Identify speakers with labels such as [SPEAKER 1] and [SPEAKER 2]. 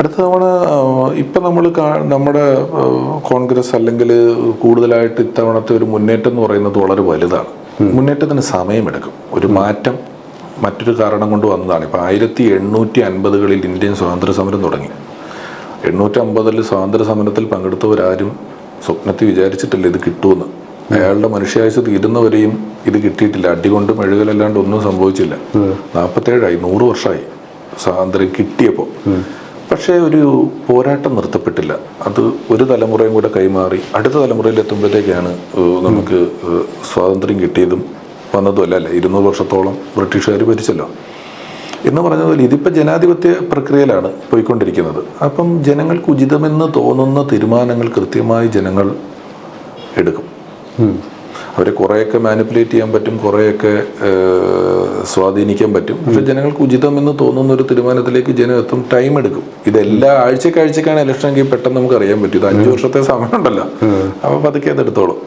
[SPEAKER 1] അടുത്ത തവണ ഇപ്പം നമ്മുടെ കോൺഗ്രസ് അല്ലെങ്കിൽ കൂടുതലായിട്ട് ഇത്തവണത്തെ ഒരു മുന്നേറ്റം എന്ന് പറയുന്നത് വളരെ വലുതാണ്. മുന്നേറ്റത്തിന് സമയമെടുക്കും. ഒരു മാറ്റം മറ്റൊരു കാരണം കൊണ്ട് വന്നതാണ്. ഇപ്പം 1850-കളിൽ ഇന്ത്യൻ സ്വാതന്ത്ര്യ സമരം തുടങ്ങി. 850 സ്വാതന്ത്ര്യ സമരത്തിൽ പങ്കെടുത്തവരാരും സ്വപ്നത്തിൽ വിചാരിച്ചിട്ടില്ല ഇത് കിട്ടുമെന്ന്. അയാളുടെ മനുഷ്യായുസ് തീരുന്നവരെയും ഇത് കിട്ടിയിട്ടില്ല. അടികൊണ്ട് മെഴുകലല്ലാണ്ട് ഒന്നും സംഭവിച്ചില്ല. 47 100 വർഷമായി സ്വാതന്ത്ര്യം കിട്ടിയപ്പോൾ. പക്ഷേ ഒരു പോരാട്ടം നിർത്തപ്പെട്ടില്ല. അത് ഒരു തലമുറയും കൂടെ കൈമാറി അടുത്ത തലമുറയിൽ എത്തുമ്പോഴത്തേക്കാണ് നമുക്ക് സ്വാതന്ത്ര്യം കിട്ടിയതും വന്നതും അല്ല. 200 വർഷത്തോളം ബ്രിട്ടീഷുകാർ ഭരിച്ചല്ലോ എന്ന് പറഞ്ഞതുപോലെ ഇതിപ്പോൾ ജനാധിപത്യ പ്രക്രിയയിലാണ് പോയിക്കൊണ്ടിരിക്കുന്നത്. അപ്പം ജനങ്ങൾക്ക് ഉചിതമെന്ന് തോന്നുന്ന തീരുമാനങ്ങൾ കൃത്യമായി ജനങ്ങൾ എടുക്കും. അവരെ കുറേയൊക്കെ മാനിപ്പുലേറ്റ് ചെയ്യാൻ പറ്റും, കുറേയൊക്കെ സ്വാധീനിക്കാൻ പറ്റും. പക്ഷെ ജനങ്ങൾക്ക് ഉചിതമെന്ന് തോന്നുന്ന ഒരു തീരുമാനത്തിലേക്ക് ജനം എത്തും. ടൈം എടുക്കും. ഇതെല്ലാ ആഴ്ചക്കാണ് ഇലക്ഷൻ എങ്കിൽ പെട്ടെന്ന് നമുക്ക് അറിയാൻ പറ്റും. ഇത് 5 വർഷത്തെ സമയമുണ്ടല്ലോ. അപ്പോൾ പതുക്കെ അതെടുത്തോളും.